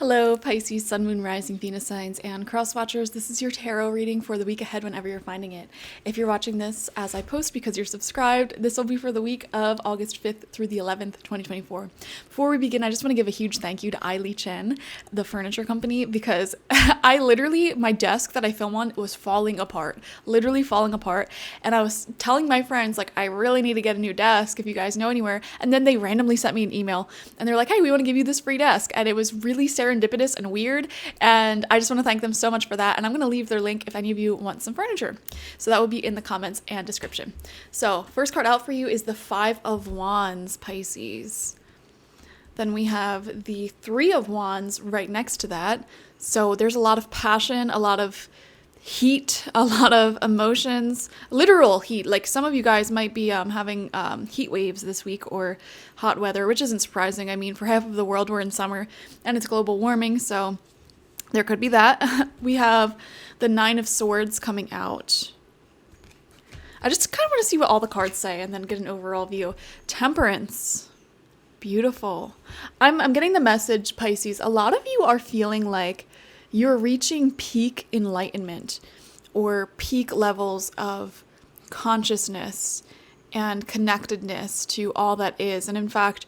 Hello, Pisces, Sun, Moon, Rising, Venus signs, and cross watchers. This is your tarot reading for the week ahead whenever you're finding it. If you're watching this as I post because you're subscribed, this will be for the week of August 5th through the 11th, 2024. Before we begin, I just want to give a huge thank you to Li Chen, the furniture company, because my desk that I film on was falling apart, literally falling apart. And I was telling my friends, I really need to get a new desk if you guys know anywhere. And then they randomly sent me an email and they're like, hey, we want to give you this free desk. And it was really serendipitous and weird, and I just want to thank them so much for that. And I'm going to leave their link if any of you want some furniture, so that will be in the comments and description. So first card out for you is the Five of Wands, Pisces. Then we have the Three of Wands right next to that. So there's a lot of passion, a lot of heat, a lot of emotions, literal heat. Like some of you guys might be having heat waves this week or hot weather, which isn't surprising. I mean, for half of the world, we're in summer and it's global warming, so there could be that. We have the Nine of Swords coming out. I just kind of want to see what all the cards say and then get an overall view. Temperance. Beautiful. I'm getting the message, Pisces. A lot of you are feeling like you're reaching peak enlightenment or peak levels of consciousness and connectedness to all that is. And in fact,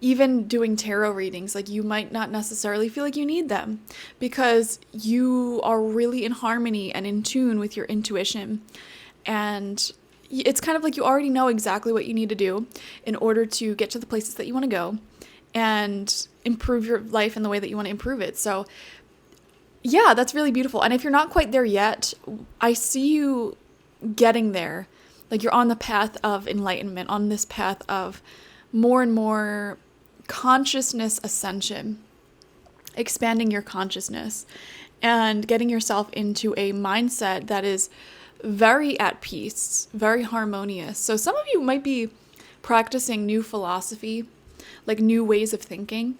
even doing tarot readings, you might not necessarily feel like you need them because you are really in harmony and in tune with your intuition. And it's kind of like you already know exactly what you need to do in order to get to the places that you want to go and improve your life in the way that you want to improve it. So yeah, that's really beautiful. And if you're not quite there yet, I see you getting there. You're on the path of enlightenment, on this path of more and more consciousness ascension, expanding your consciousness and getting yourself into a mindset that is very at peace, very harmonious. So some of you might be practicing new philosophy, new ways of thinking.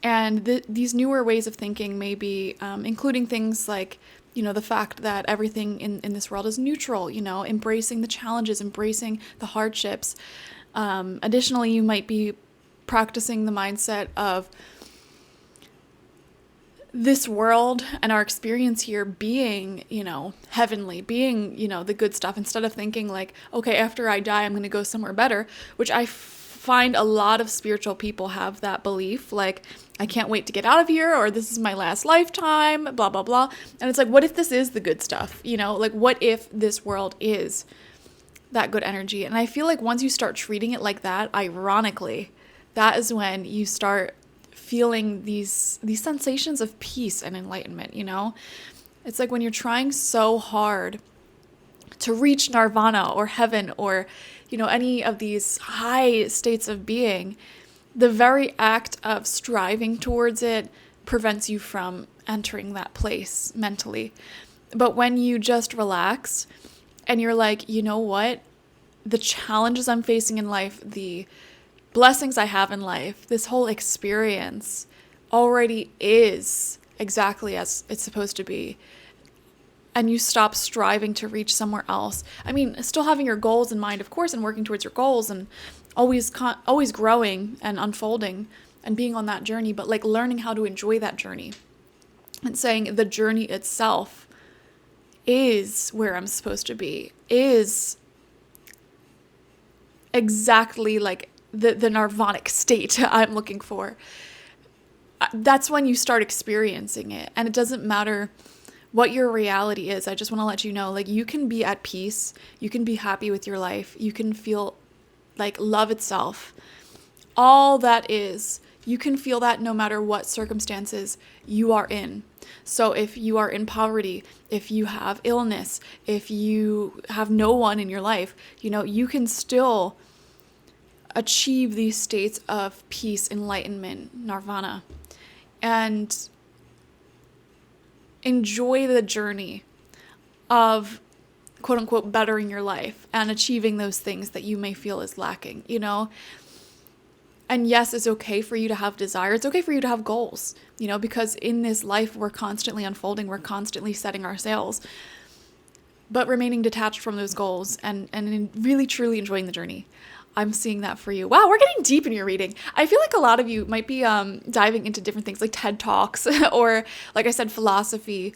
And these newer ways of thinking may be including things like, the fact that everything in this world is neutral, embracing the challenges, embracing the hardships. Additionally, you might be practicing the mindset of this world and our experience here being, heavenly, being, the good stuff, instead of thinking okay, after I die, I'm going to go somewhere better, which I find a lot of spiritual people have that belief, I can't wait to get out of here, or this is my last lifetime, blah, blah, blah. And it's what if this is the good stuff? What if this world is that good energy? And I feel like once you start treating it like that, ironically, that is when you start feeling these sensations of peace and enlightenment, It's when you're trying so hard to reach nirvana or heaven or, any of these high states of being, the very act of striving towards it prevents you from entering that place mentally. But when you just relax and you're you know what? The challenges I'm facing in life, the blessings I have in life, this whole experience already is exactly as it's supposed to be. And you stop striving to reach somewhere else. I mean, still having your goals in mind, of course, and working towards your goals and always growing and unfolding and being on that journey, but learning how to enjoy that journey and saying the journey itself is where I'm supposed to be, is exactly the nirvanic state I'm looking for. That's when you start experiencing it. And it doesn't matter what your reality is. I just want to let you know, you can be at peace, you can be happy with your life, you can feel love itself. All that is, you can feel that no matter what circumstances you are in. So if you are in poverty, if you have illness, if you have no one in your life, you can still achieve these states of peace, enlightenment, nirvana, and enjoy the journey of quote unquote bettering your life and achieving those things that you may feel is lacking, And yes, it's okay for you to have desire. It's okay for you to have goals, because in this life, we're constantly unfolding. We're constantly setting our sails, but remaining detached from those goals and really truly enjoying the journey. I'm seeing that for you. Wow, we're getting deep in your reading. I feel like a lot of you might be diving into different things like TED Talks or, like I said, philosophy,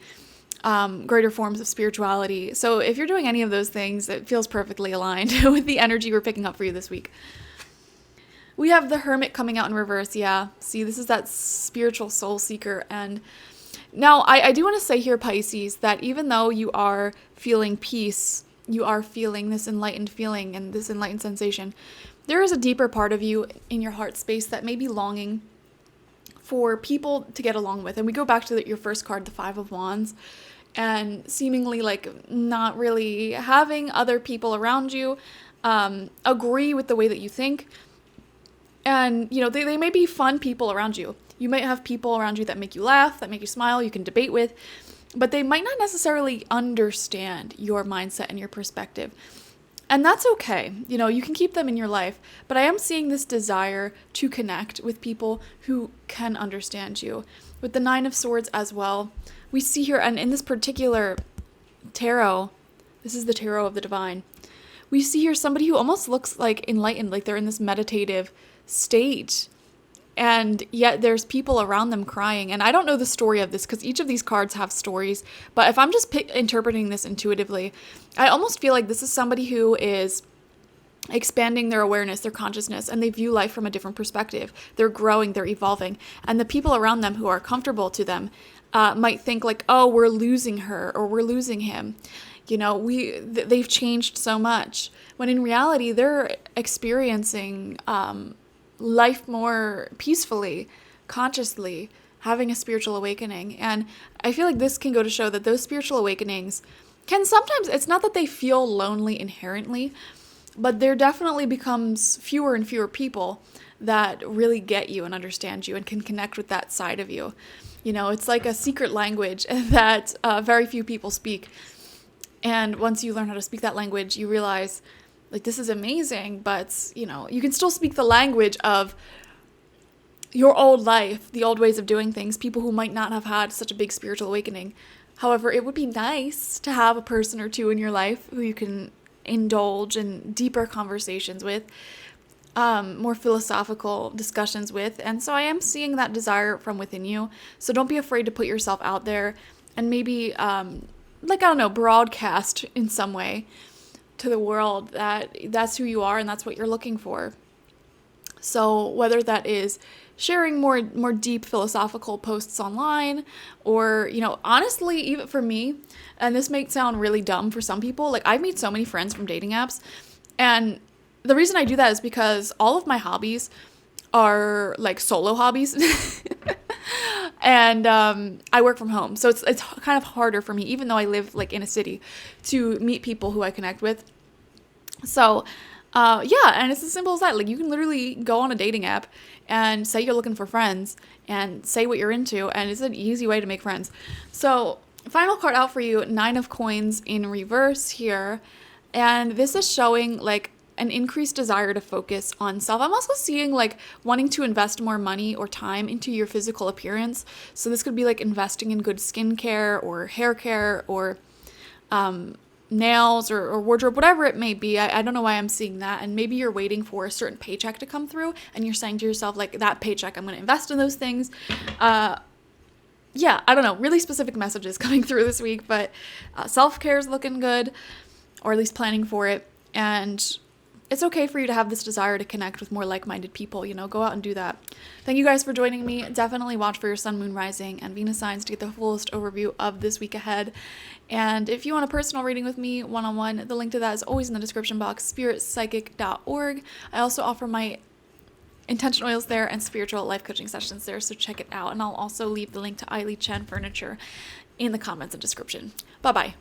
greater forms of spirituality. So if you're doing any of those things, it feels perfectly aligned with the energy we're picking up for you this week. We have the Hermit coming out in reverse. Yeah, see, this is that spiritual soul seeker. And now I do want to say here, Pisces, that even though you are feeling peace, you are feeling this enlightened feeling and this enlightened sensation, there is a deeper part of you in your heart space that may be longing for people to get along with. And we go back to your first card, the Five of Wands, and seemingly like not really having other people around you agree with the way that you think. And, you know, they may be fun people around you. You might have people around you that make you laugh, that make you smile, you can debate with, but they might not necessarily understand your mindset and your perspective. And that's okay. You know, you can keep them in your life, but I am seeing this desire to connect with people who can understand you. With the Nine of Swords as well, we see here, and in this particular tarot, this is the Tarot of the Divine, we see here somebody who almost looks like enlightened, like they're in this meditative state, and yet there's people around them crying. And I don't know the story of this because each of these cards have stories, but if I'm just interpreting this intuitively, I almost feel like this is somebody who is expanding their awareness, their consciousness, and they view life from a different perspective. They're growing, they're evolving, and the people around them who are comfortable to them might think like, oh, we're losing her or we're losing him. You know, they've changed so much, when in reality they're experiencing life more peacefully, consciously, having a spiritual awakening. And I feel like this can go to show that those spiritual awakenings can sometimes, it's not that they feel lonely inherently, but there definitely becomes fewer and fewer people that really get you and understand you and can connect with that side of you. You know, it's like a secret language that very few people speak. And once you learn how to speak that language, you realize, like, this is amazing, but, you know, you can still speak the language of your old life, the old ways of doing things, people who might not have had such a big spiritual awakening. However, it would be nice to have a person or two in your life who you can indulge in deeper conversations with, more philosophical discussions with. And so I am seeing that desire from within you. So don't be afraid to put yourself out there and maybe, broadcast in some way to the world that that's who you are and that's what you're looking for. So whether that is sharing more deep philosophical posts online, or, you know, honestly, even for me, and this might sound really dumb for some people, like I've made so many friends from dating apps, and the reason I do that is because all of my hobbies are like solo hobbies. And I work from home, so it's kind of harder for me, even though I live like in a city, to meet people who I connect with. So and it's as simple as that. Like, you can literally go on a dating app and say you're looking for friends and say what you're into, and it's an easy way to make friends. So final card out for you, Nine of Coins in reverse here, and this is showing like an increased desire to focus on self. I'm also seeing like wanting to invest more money or time into your physical appearance. So this could be like investing in good skincare or hair care or nails or wardrobe, whatever it may be. I don't know why I'm seeing that. And maybe you're waiting for a certain paycheck to come through and you're saying to yourself, like, that paycheck, I'm going to invest in those things. I don't know, really specific messages coming through this week, but self-care is looking good, or at least planning for it. And it's okay for you to have this desire to connect with more like-minded people, you know, go out and do that. Thank you guys for joining me. Definitely watch for your sun, moon, rising, and Venus signs to get the fullest overview of this week ahead. And if you want a personal reading with me, one-on-one, the link to that is always in the description box, spiritpsychic.org. I also offer my intention oils there and spiritual life coaching sessions there, so check it out. And I'll also leave the link to Li Chen furniture in the comments and description. Bye-bye.